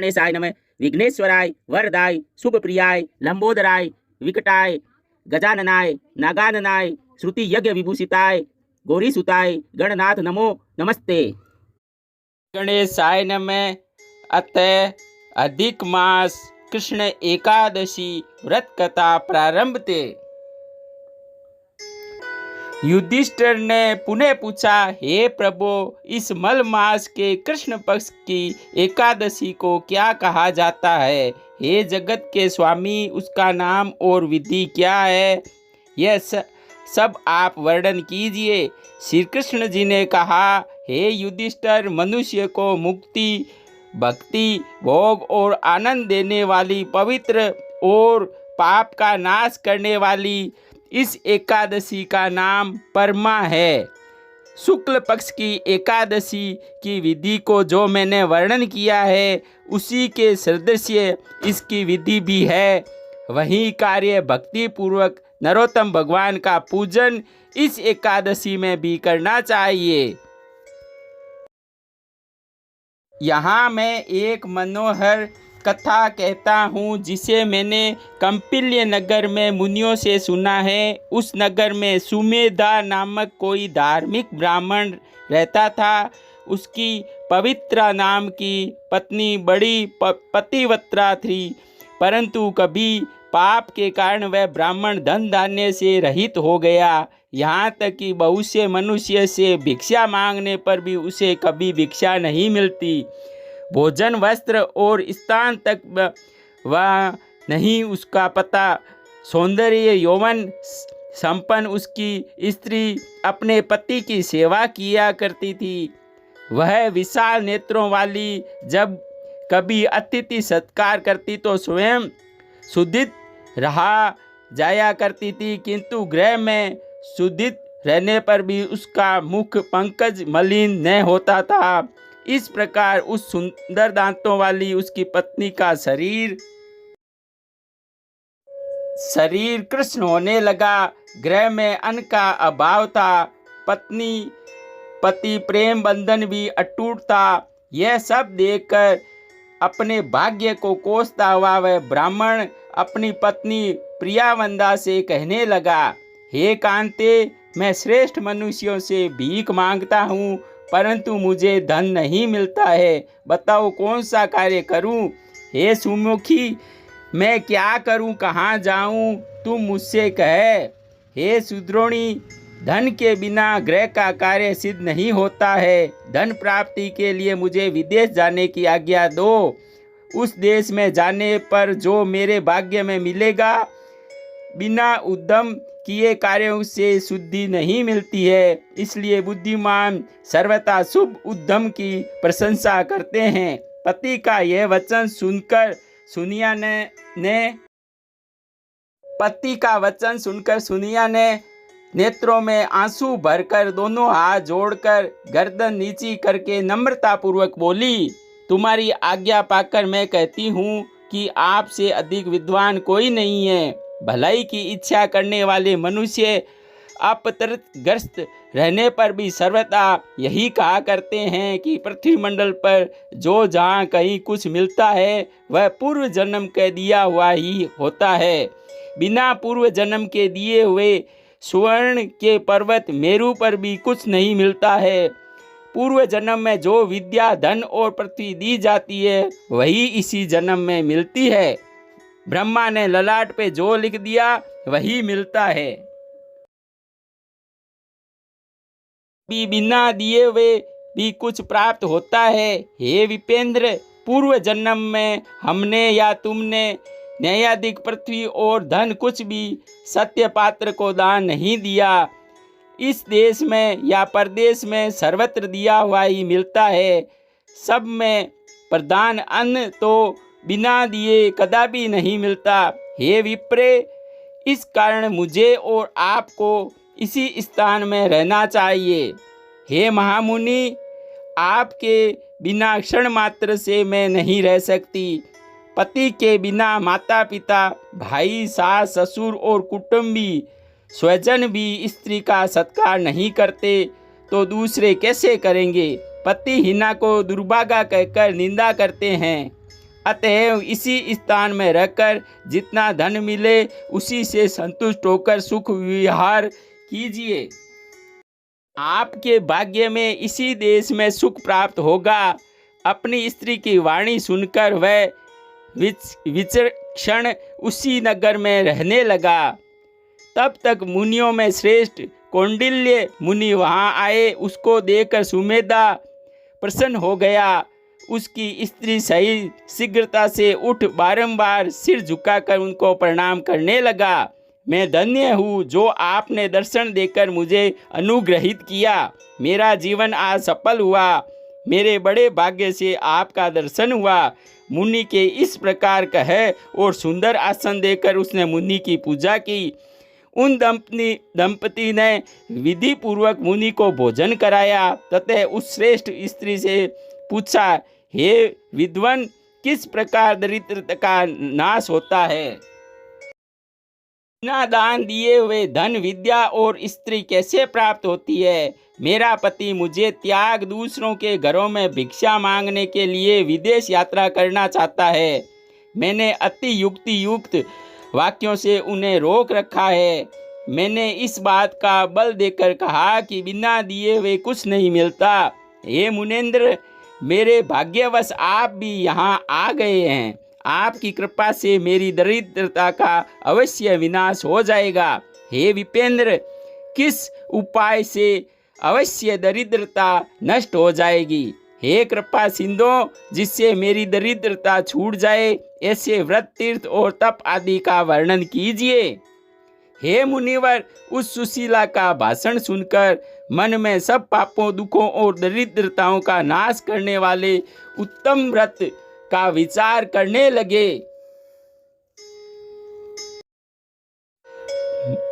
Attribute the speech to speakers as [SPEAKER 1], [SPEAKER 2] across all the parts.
[SPEAKER 1] गणेशाय नमः। विघ्नेश्वराय वरदाय शुभप्रियाय लंबोदराय विकटाय गजाननाय नागाननाय श्रुति यज्ञ विभूषिताय गौरीसुताय गणनाथ नमो नमस्ते।
[SPEAKER 2] गणेशाय नमः। अतः अधिक मास कृष्ण एकादशी व्रत कथा प्रारंभ थे। युधिष्ठिर ने पुनः पूछा, हे प्रभु, इस मल मास के कृष्ण पक्ष की एकादशी को क्या कहा जाता है? हे जगत के स्वामी, उसका नाम और विधि क्या है? यह सब आप वर्णन कीजिए। श्री कृष्ण जी ने कहा, हे युधिष्ठिर, मनुष्य को मुक्ति, भक्ति, भोग और आनंद देने वाली, पवित्र और पाप का नाश करने वाली इस एकादशी का नाम परमा है। शुक्ल पक्ष की एकादशी की विधि को जो मैंने वर्णन किया है, उसी के सदृश्य इसकी विधि भी है। वही कार्य भक्ति पूर्वक नरोत्तम भगवान का पूजन इस एकादशी में भी करना चाहिए। यहाँ मैं एक मनोहर कथा कहता हूँ जिसे मैंने कंपिल्य नगर में मुनियों से सुना है। उस नगर में सुमेधा नामक कोई धार्मिक ब्राह्मण रहता था। उसकी पवित्रा नाम की पत्नी बड़ी पतिव्रता थी, परंतु कभी पाप के कारण वह ब्राह्मण धन धान्य से रहित हो गया। यहाँ तक कि बहुत से मनुष्य से भिक्षा मांगने पर भी उसे कभी भिक्षा नहीं मिलती। भोजन, वस्त्र और स्थान तक वह नहीं उसका पता। सौंदर्य यौवन संपन्न उसकी स्त्री अपने पति की सेवा किया करती थी। वह विशाल नेत्रों वाली जब कभी अतिथि सत्कार करती तो स्वयं शुद्धित रहा जाया करती थी, किंतु गृह में शुद्धित रहने पर भी उसका मुख पंकज मलिन न होता था। इस प्रकार उस सुंदर दांतों वाली उसकी पत्नी का शरीर कृष्ण होने लगा। गृह में अन्न का अभाव था। पति प्रेम बंधन भी अटूट था। यह सब देखकर अपने भाग्य को कोसता हुआ वह ब्राह्मण अपनी पत्नी प्रियावंदा से कहने लगा, हे कांते, मैं श्रेष्ठ मनुष्यों से भीख मांगता हूँ, परंतु मुझे धन नहीं मिलता है। बताओ कौन सा कार्य करूं? हे सुमुखी, मैं क्या करूं, कहाँ जाऊं, तुम मुझसे कह। हे सुद्रोणी, धन के बिना गृह का कार्य सिद्ध नहीं होता है। धन प्राप्ति के लिए मुझे विदेश जाने की आज्ञा दो। उस देश में जाने पर जो मेरे भाग्य में मिलेगा, बिना उद्यम किए कार्यों से शुद्धि नहीं मिलती है। इसलिए बुद्धिमान सर्वथा शुभ उद्यम की प्रशंसा करते हैं। पति का यह वचन सुनकर सुनिया ने नेत्रों में आंसू भरकर दोनों हाथ जोड़कर गर्दन नीची करके नम्रता पूर्वक बोली, तुम्हारी आज्ञा पाकर मैं कहती हूँ कि आपसे अधिक विद्वान कोई नहीं है। भलाई की इच्छा करने वाले मनुष्य अपतृतग्रस्त रहने पर भी सर्वदा यही कहा करते हैं कि पृथ्वी मंडल पर जो जहाँ कहीं कुछ मिलता है वह पूर्व जन्म के दिया हुआ ही होता है। बिना पूर्व जन्म के दिए हुए स्वर्ण के पर्वत मेरू पर भी कुछ नहीं मिलता है। पूर्व जन्म में जो विद्या, धन और पृथ्वी दी जाती है वही इसी जन्म में मिलती है। ब्रह्मा ने ललाट पे जो लिख दिया वही मिलता है। बिना दिए हुए भी कुछ प्राप्त होता है। हे विपेंद्र, पूर्व जन्म में हमने या तुमने न्यायाधिक पृथ्वी और धन कुछ भी सत्य पात्र को दान नहीं दिया। इस देश में या परदेश में सर्वत्र दिया हुआ ही मिलता है। सब में प्रधान अन्न तो बिना दिए कदापि नहीं मिलता। हे विप्रे, इस कारण मुझे और आपको इसी स्थान में रहना चाहिए। हे महामुनि, आपके बिना क्षण मात्र से मैं नहीं रह सकती। पति के बिना माता पिता, भाई, सास, ससुर और कुटुंबी स्वजन भी स्त्री का सत्कार नहीं करते तो दूसरे कैसे करेंगे? पति हिना को दुर्भागा कहकर निंदा करते हैं। अतएव इसी स्थान में रहकर जितना धन मिले उसी से संतुष्ट होकर सुख विहार कीजिए। आपके भाग्य में इसी देश में सुख प्राप्त होगा। अपनी स्त्री की वाणी सुनकर वह विचक्षण उसी नगर में रहने लगा। तब तक मुनियों में श्रेष्ठ कौंडिल्य मुनि वहाँ आए। उसको देखकर सुमेधा प्रसन्न हो गया। उसकी स्त्री सही शीघ्रता से उठ बारंबार सिर झुकाकर उनको प्रणाम करने लगा। मैं धन्य हूँ जो आपने दर्शन देकर मुझे अनुग्रहित किया। मेरा जीवन आज सफल हुआ। मेरे बड़े भाग्य से आपका दर्शन हुआ। मुनि के इस प्रकार कहे और सुंदर आसन देकर उसने मुनि की पूजा की। उन दंपति ने विधि पूर्वक मुनि को भोजन कराया तथा उस श्रेष्ठ स्त्री से पूछा, हे विद्वान, किस प्रकार दरिद्रता का नाश होता है? बिना दान दिए हुए धन, विद्या और स्त्री कैसे प्राप्त होती है? मेरा पति मुझे त्याग दूसरों के घरों में भिक्षा मांगने के लिए विदेश यात्रा करना चाहता है। मैंने अति युक्ति युक्त वाक्यों से उन्हें रोक रखा है। मैंने इस बात का बल देकर कहा कि बिना दिए हुए कुछ नहीं मिलता। हे मुनेंद्र, मेरे भाग्यवश आप भी यहाँ आ गए हैं। आपकी कृपा से मेरी दरिद्रता का अवश्य विनाश हो जाएगा। हे विपेंद्र, किस उपाय से अवश्य दरिद्रता नष्ट हो जाएगी? हे कृपा सिंधु, जिससे मेरी दरिद्रता छूट जाए, ऐसे व्रत, तीर्थ और तप आदि का वर्णन कीजिए। हे मुनिवर, उस सुशीला का भाषण सुनकर मन में सब पापों, दुखों और दरिद्रताओं का नाश करने वाले उत्तम व्रत का विचार करने लगे।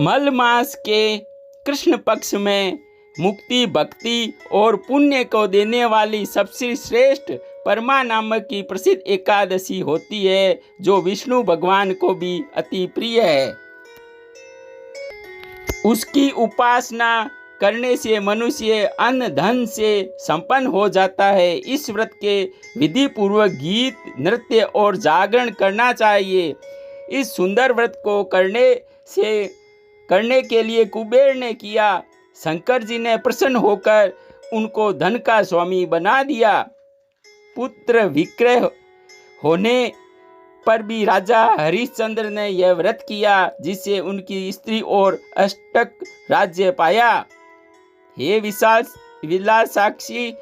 [SPEAKER 2] मल मास के कृष्ण पक्ष में मुक्ति, भक्ति और पुण्य को देने वाली सबसे श्रेष्ठ परमा नामक की प्रसिद्ध एकादशी होती है, जो विष्णु भगवान को भी अति प्रिय है। उसकी उपासना करने से मनुष्य अन्न धन से संपन्न हो जाता है। इस व्रत के विधि पूर्वक गीत, नृत्य और जागरण करना चाहिए। इस सुंदर व्रत को करने के लिए कुबेर ने किया। शंकर जी ने प्रसन्न होकर उनको धन का स्वामी बना दिया। पुत्र विक्रय होने पर भी राजा हरिश्चंद्र ने यह व्रत किया, जिससे उनकी स्त्री और अष्टक राज्य पाया। हे विलासाक्षी,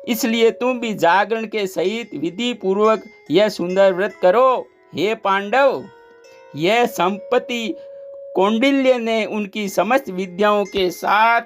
[SPEAKER 2] इसलिए तुम भी जागरण के सहित विधि पूर्वक यह सुंदर व्रत करो। हे पांडव, यह संपत्ति कौंडिल्य ने उनकी समस्त विद्याओं के साथ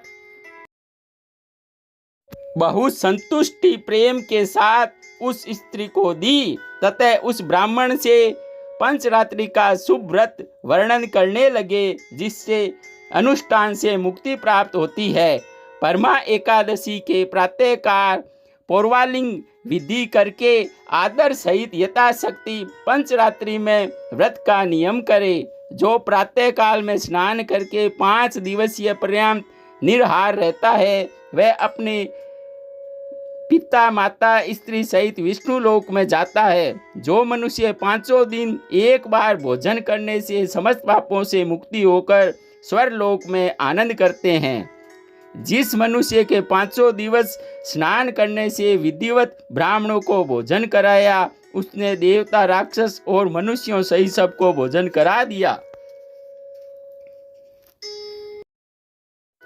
[SPEAKER 2] बहुत संतुष्टि प्रेम के साथ उस स्त्री को दी तथा उस ब्राह्मण से पंचरात्रि का शुभ व्रत वर्णन करने लगे, जिससे अनुष्ठान से मुक्ति प्राप्त होती है। परमा एकादशी के प्रातःकाल पौर्वालिंग विधि करके आदर सहित यथाशक्ति पंचरात्रि में व्रत का नियम करे। जो प्रातः काल में स्नान करके 5 दिवसीय पर्यंत निराहार रहता है, वह अपने पिता, माता, स्त्री सहित विष्णु लोक में जाता है। जो मनुष्य 5 दिन एक बार भोजन करने से समस्त पापों से मुक्ति होकर स्वर्ग लोक में आनंद करते हैं। जिस मनुष्य के 5 दिवस स्नान करने से विधिवत ब्राह्मणों को भोजन कराया, उसने देवता, राक्षस और मनुष्यों सहित सबको भोजन करा दिया।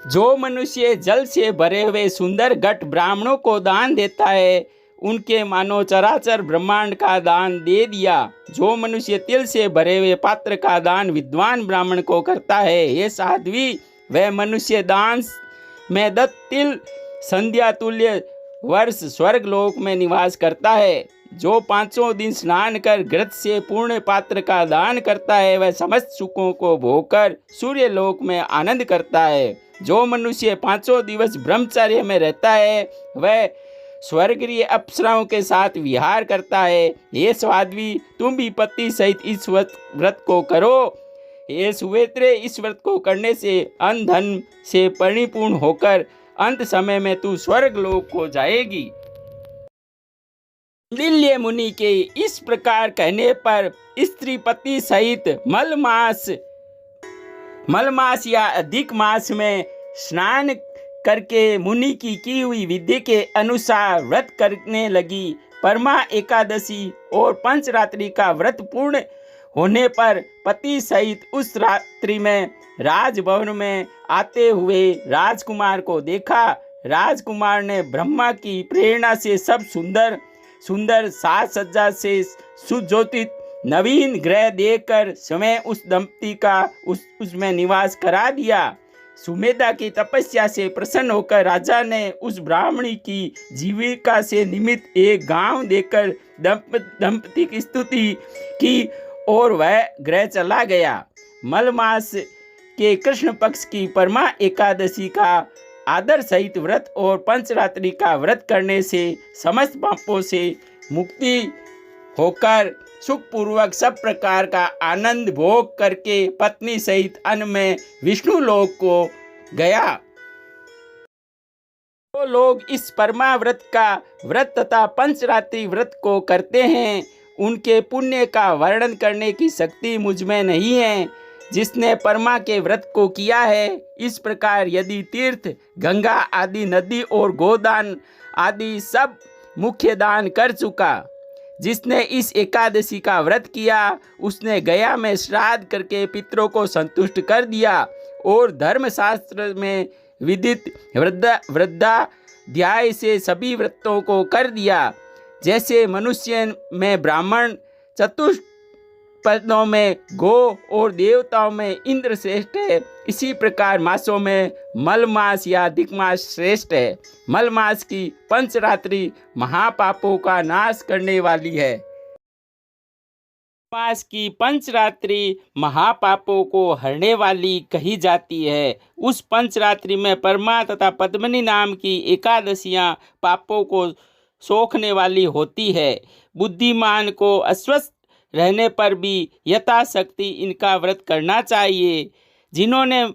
[SPEAKER 2] जो मनुष्य जल से भरे हुए सुंदर घट ब्राह्मणों को दान देता है, उनके मानो चराचर ब्रह्मांड का दान दे दिया। जो मनुष्य तिल से भरे हुए पात्र का दान विद्वान ब्राह्मण को करता है, ये साध्वी, वह मनुष्य दान में दत्त तिल संध्या तुल्य वर्ष स्वर्ग लोक में निवास करता है। जो 5 दिन स्नान कर घृत से पूर्ण पात्र का दान करता है, वह समस्त सुखों को भोगकर सूर्य लोक में आनंद करता है। जो मनुष्य 5 दिवस ब्रह्मचर्य में रहता है, वह स्वर्गीय अप्सराओं के साथ विहार करता है। ये साध्वी, तुम भी पति सहित इस व्रत को करो। ये सुवेत्रे, इस व्रत को करने से अन्न धन से परिपूर्ण होकर अंत समय में तू स्वर्ग लोक को जाएगी। लिल्य मुनि के इस प्रकार कहने पर स्त्री पति सहित मलमास या अधिक मास में स्नान करके मुनि की हुई विधि के अनुसार व्रत करने लगी। परमा एकादशी और पंचरात्रि का व्रत पूर्ण होने पर पति सहित उस रात्रि में राजभवन में आते हुए राजकुमार को देखा। राजकुमार ने ब्रह्मा की प्रेरणा से सब सुंदर सुंदर साज सज्जा से सुज्योतित नवीन ग्रह देकर स्वयं उस दंपति का उसमें निवास करा दिया। सुमेधा की तपस्या से प्रसन्न होकर राजा ने उस ब्राह्मणी की जीविका से निमित्त एक गांव देकर दंपति की स्तुति की और वह गृह चला गया। मलमास के कृष्ण पक्ष की परमा एकादशी का आदर सहित व्रत और पंचरात्रि का व्रत करने से समस्त पापों से मुक्ति होकर सुखपूर्वक सब प्रकार का आनंद भोग करके पत्नी सहित अन्न में विष्णु लोक को गया। जो लोग इस परमा व्रत का व्रत तथा पंचरात्रि व्रत को करते हैं उनके पुण्य का वर्णन करने की शक्ति मुझ में नहीं है। जिसने परमा के व्रत को किया है, इस प्रकार यदि तीर्थ, गंगा आदि नदी और गोदान आदि सब मुख्य दान कर चुका। जिसने इस एकादशी का व्रत किया उसने गया में श्राद्ध करके पितरों को संतुष्ट कर दिया और धर्मशास्त्र में विदित वृद्धाध्याय से सभी व्रतों को कर दिया। जैसे मनुष्य में ब्राह्मण, चतुष्पदों में गो और देवताओं में इंद्र श्रेष्ठ है, इसी प्रकार मासों में मलमास या अधिक मास श्रेष्ठ है। मलमास की पंचरात्रि महापापों का नाश करने वाली है। मास की पंचरात्रि महापापों को हरने वाली कही जाती है। उस पंचरात्रि में परमा तथा पद्मिनी नाम की एकादशियां पापों को सोखने वाली होती है। बुद्धिमान को अस्वस्थ रहने पर भी यथाशक्ति इनका व्रत करना चाहिए। जिन्होंने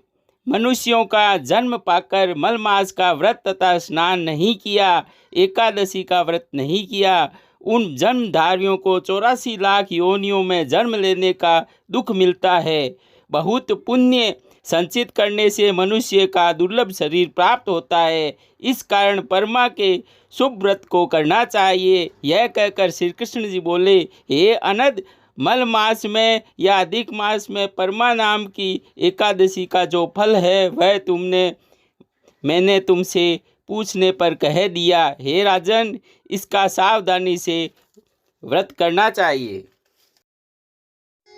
[SPEAKER 2] मनुष्यों का जन्म पाकर मलमास का व्रत तथा स्नान नहीं किया, एकादशी का व्रत नहीं किया, उन जन्मधारियों को 84 लाख योनियों में जन्म लेने का दुख मिलता है। बहुत पुण्य संचित करने से मनुष्य का दुर्लभ शरीर प्राप्त होता है। इस कारण परमा के शुभ व्रत को करना चाहिए। यह कहकर श्री कृष्ण जी बोले, हे अनद, मल मास में या अधिक मास में परमा नाम की एकादशी का जो फल है वह मैंने तुमसे पूछने पर कह दिया। हे राजन, इसका सावधानी से व्रत करना चाहिए।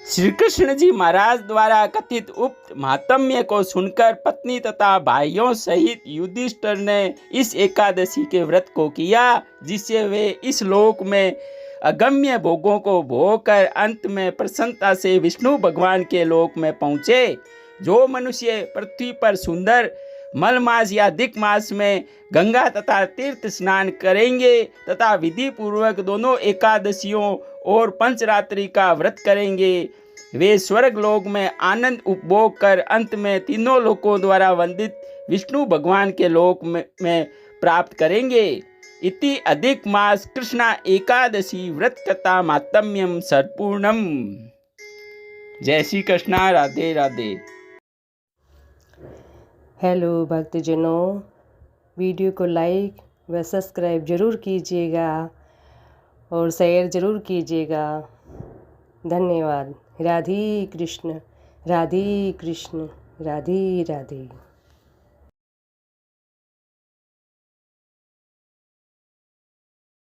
[SPEAKER 2] श्री कृष्ण जी महाराज द्वारा कथित उक्त महात्म्य को सुनकर पत्नी तथा भाइयों सहित युधिष्ठिर ने इस एकादशी के व्रत को किया, जिससे वे इस लोक में अगम्य भोगों को भोग कर अंत में प्रसन्नता से विष्णु भगवान के लोक में पहुँचे। जो मनुष्य पृथ्वी पर सुंदर मल मास या अधिक मास में गंगा तथा तीर्थ स्नान करेंगे तथा विधि पूर्वक दोनों एकादशियों और पंचरात्रि का व्रत करेंगे, वे स्वर्ग लोक में आनंद उपभोग कर अंत में तीनों लोकों द्वारा वंदित विष्णु भगवान के लोक में प्राप्त करेंगे। इति अधिक मास कृष्णा एकादशी व्रत कथा मातम्यम संपूर्णम। जय श्री कृष्णा। राधे राधे।
[SPEAKER 3] हेलो भक्तजनों, वीडियो को लाइक व सब्सक्राइब ज़रूर कीजिएगा और शेयर ज़रूर कीजिएगा। धन्यवाद। राधे कृष्ण, राधे कृष्ण, राधे राधे।